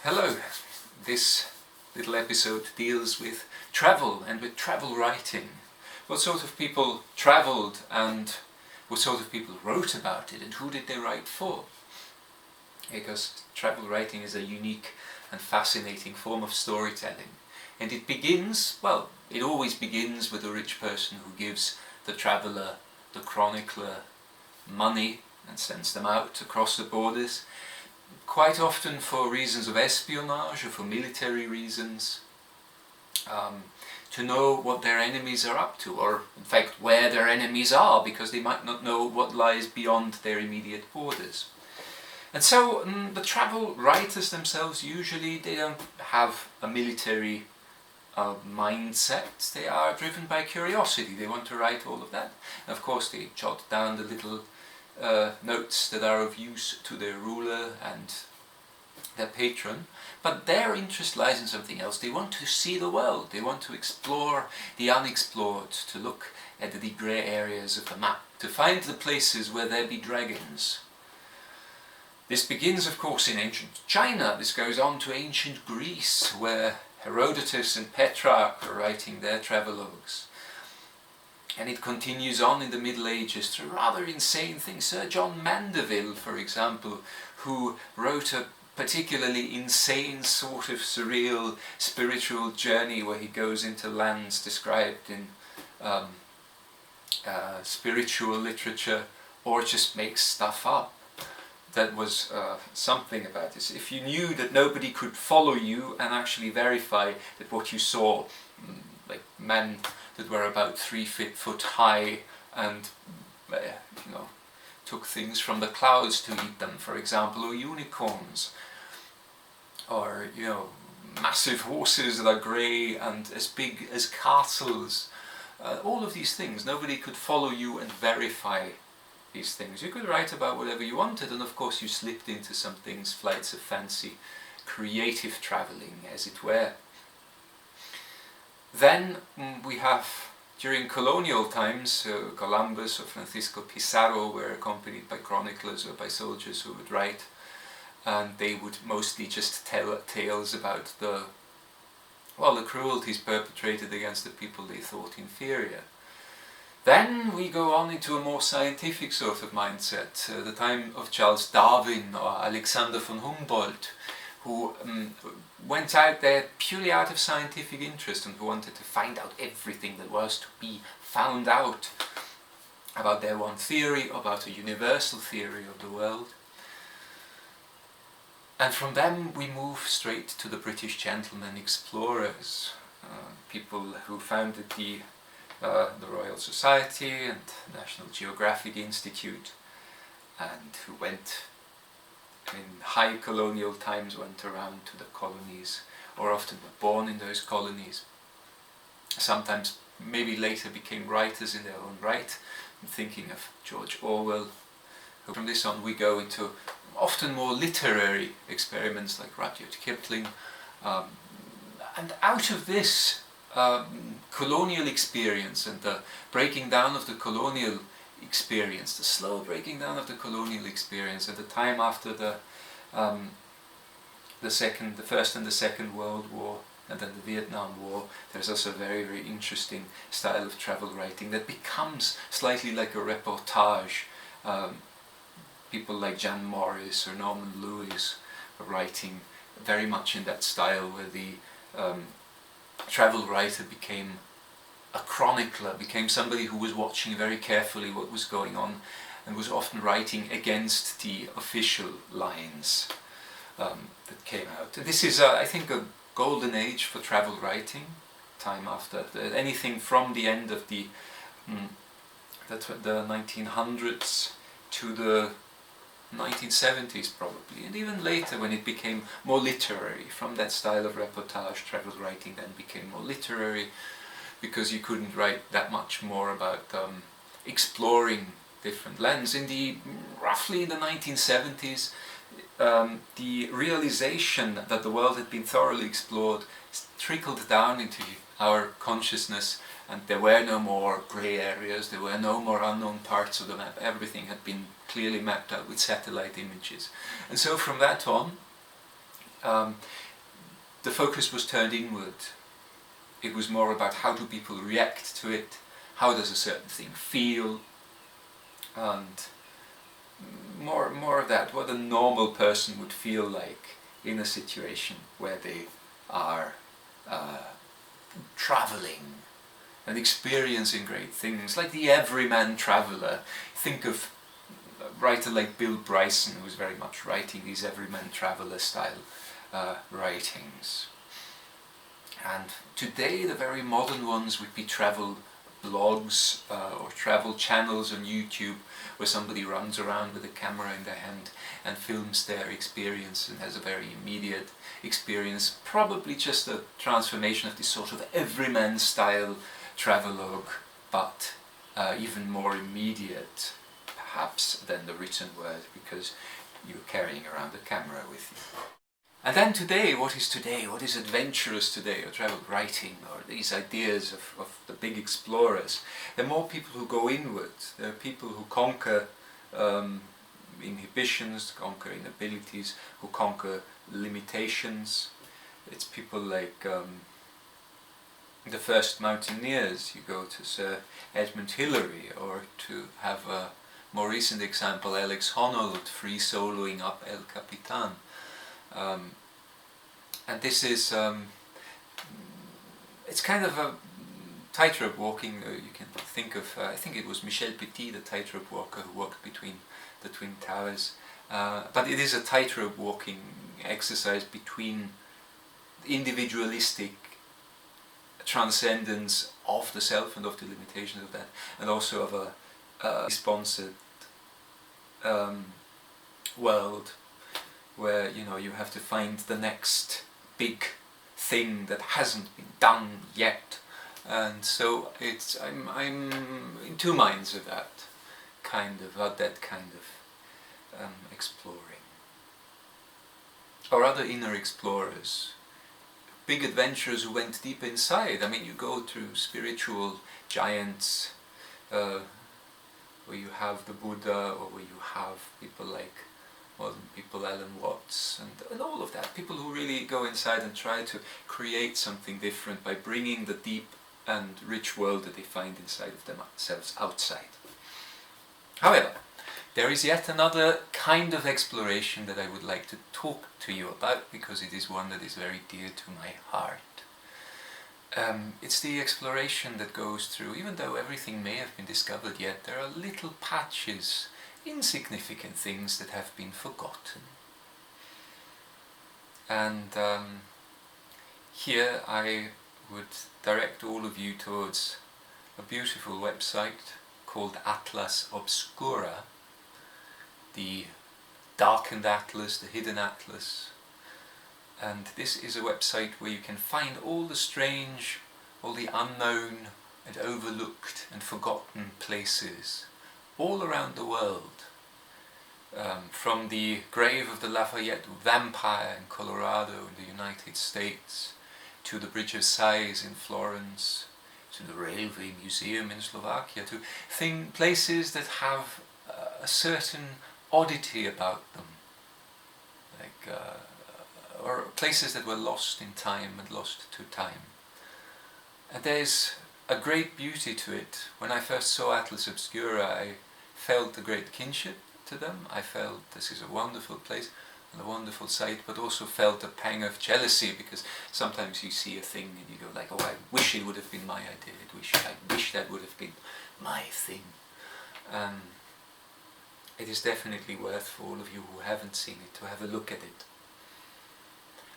Hello, this little episode deals with travel and with travel writing. What sort of people travelled and what sort of people wrote about it and who did they write for? Because travel writing is a unique and fascinating form of storytelling. And it begins, well, it always begins with a rich person who gives the traveller, the chronicler, money and sends them out across the borders, quite often for reasons of espionage or for military reasons, to know what their enemies are up to, or in fact where their enemies are, because they might not know what lies beyond their immediate borders. And so the travel writers themselves, usually they don't have a military mindset. They are driven by curiosity. They want to write all of that. And of course they jot down the little notes that are of use to their ruler and their patron, but their interest lies in something else. They want to see the world, they want to explore the unexplored, to look at the grey areas of the map, to find the places where there be dragons. This begins, of course, in ancient China. This goes on to ancient Greece, where Herodotus and Petrarch are writing their travelogues. And it continues on in the Middle Ages through rather insane things. Sir John Mandeville, for example, who wrote a particularly insane sort of surreal spiritual journey where he goes into lands described in spiritual literature, or just makes stuff up. That was something about this. If you knew that nobody could follow you and actually verify that what you saw, like men that were about 3 foot high and took things from the clouds to eat them, for example, or unicorns, or massive horses that are grey and as big as castles. All of these things, nobody could follow you and verify these things. You could write about whatever you wanted, and of course you slipped into some things, flights of fancy, creative travelling, as it were. Then we have, during colonial times, Columbus or Francisco Pizarro were accompanied by chroniclers or by soldiers who would write, and they would mostly just tell tales about the cruelties perpetrated against the people they thought inferior. Then we go on into a more scientific sort of mindset, the time of Charles Darwin or Alexander von Humboldt, who went out there purely out of scientific interest and who wanted to find out everything that was to be found out about their one theory, about a universal theory of the world. And from them we move straight to the British gentlemen explorers, people who founded the Royal Society and National Geographic Institute, and who went, in high colonial times, went around to the colonies, or often were born in those colonies. Sometimes, maybe later, became writers in their own right. I'm thinking of George Orwell. From this on we go into often more literary experiments like Rudyard Kipling, and out of this colonial experience and the breaking down of the colonial experience, the slow breaking down of the colonial experience, at the time after the First and the Second World War, and then the Vietnam War, there's also a very, very interesting style of travel writing that becomes slightly like a reportage. People like Jan Morris or Norman Lewis were writing very much in that style, where the travel writer became a chronicler, became somebody who was watching very carefully what was going on and was often writing against the official lines that came out. This is, I think, a golden age for travel writing, time after anything from the end of the 1900s to the 1970s probably, and even later when it became more literary. From that style of reportage, travel writing then became more literary, because you couldn't write that much more about exploring different lands. Roughly in the 1970s, the realization that the world had been thoroughly explored trickled down into our consciousness, and there were no more grey areas, there were no more unknown parts of the map. Everything had been clearly mapped out with satellite images. And so from that on, the focus was turned inward. It was more about how do people react to it, how does a certain thing feel, and more of that, what a normal person would feel like in a situation where they are travelling and experiencing great things, like the everyman traveller. Think of a writer like Bill Bryson, who was very much writing these everyman traveller style writings. And today the very modern ones would be travel blogs or travel channels on YouTube, where somebody runs around with a camera in their hand and films their experience and has a very immediate experience, probably just a transformation of this sort of everyman style travelogue, but even more immediate perhaps than the written word, because you're carrying around a camera with you. And then today, what is adventurous today, or travel writing, or these ideas of the big explorers? There are more people who go inward. There are people who conquer inhibitions, conquer inabilities, who conquer limitations. It's people like the first mountaineers. You go to Sir Edmund Hillary, or to have a more recent example, Alex Honnold, free soloing up El Capitan. And this is, it's kind of a tightrope walking. You can think of, I think it was Michel Petit, the tightrope walker who walked between the Twin Towers. But it is a tightrope walking exercise between individualistic transcendence of the self and of the limitations of that, and also of a responsive world, where you have to find the next big thing that hasn't been done yet. And so I'm in two minds of that kind of exploring. Or other inner explorers, big adventurers who went deep inside. I mean, you go to spiritual giants, where you have the Buddha, or where you have people like modern people, Alan Watts, and all of that. People who really go inside and try to create something different by bringing the deep and rich world that they find inside of themselves outside. However, there is yet another kind of exploration that I would like to talk to you about, because it is one that is very dear to my heart. It's the exploration that goes through, even though everything may have been discovered yet, there are little patches, insignificant things that have been forgotten. And here I would direct all of you towards a beautiful website called Atlas Obscura, the darkened atlas, the hidden atlas. And this is a website where you can find all the strange, all the unknown and overlooked and forgotten places all around the world. From the grave of the Lafayette vampire in Colorado in the United States, to the Bridge of Sighs in Florence, to the Railway Museum in Slovakia, to places that have a certain oddity about them, like or places that were lost in time and lost to time. And there's a great beauty to it. When I first saw Atlas Obscura, I felt a great kinship to them. I felt this is a wonderful place and a wonderful site, but also felt a pang of jealousy, because sometimes you see a thing and you go like, oh, I wish it would have been my idea, I wish that would have been my thing. It is definitely worth for all of you who haven't seen it to have a look at it.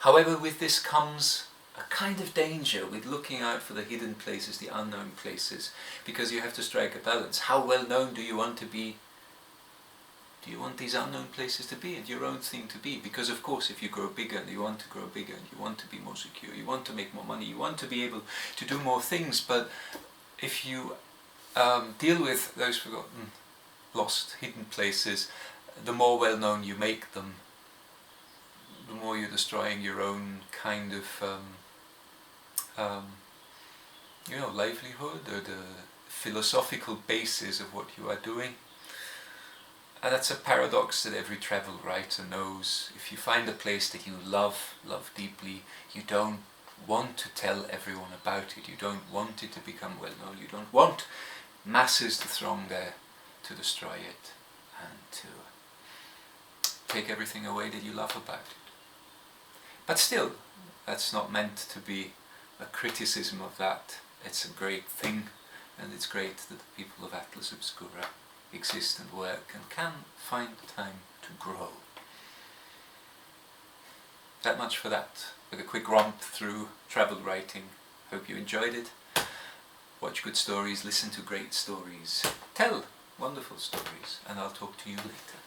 However, with this comes a kind of danger with looking out for the hidden places, the unknown places, because you have to strike a balance. How well known do you want to be? Do you want these unknown places to be and your own thing to be? Because of course, if you grow bigger and you want to grow bigger and you want to be more secure, you want to make more money, you want to be able to do more things, but if you deal with those forgotten, lost, hidden places, the more well known you make them, the more you're destroying your own kind of livelihood, or the philosophical basis of what you are doing. And that's a paradox that every travel writer knows. If you find a place that you love deeply, you don't want to tell everyone about it. You don't want it to become well known. You don't want masses to throng there to destroy it and to take everything away that you love about it. But still, that's not meant to be a criticism of that. It's a great thing, and it's great that the people of Atlas Obscura exist and work and can find time to grow. That much for that, with a quick romp through travel writing. Hope you enjoyed it. Watch good stories, listen to great stories, tell wonderful stories, and I'll talk to you later.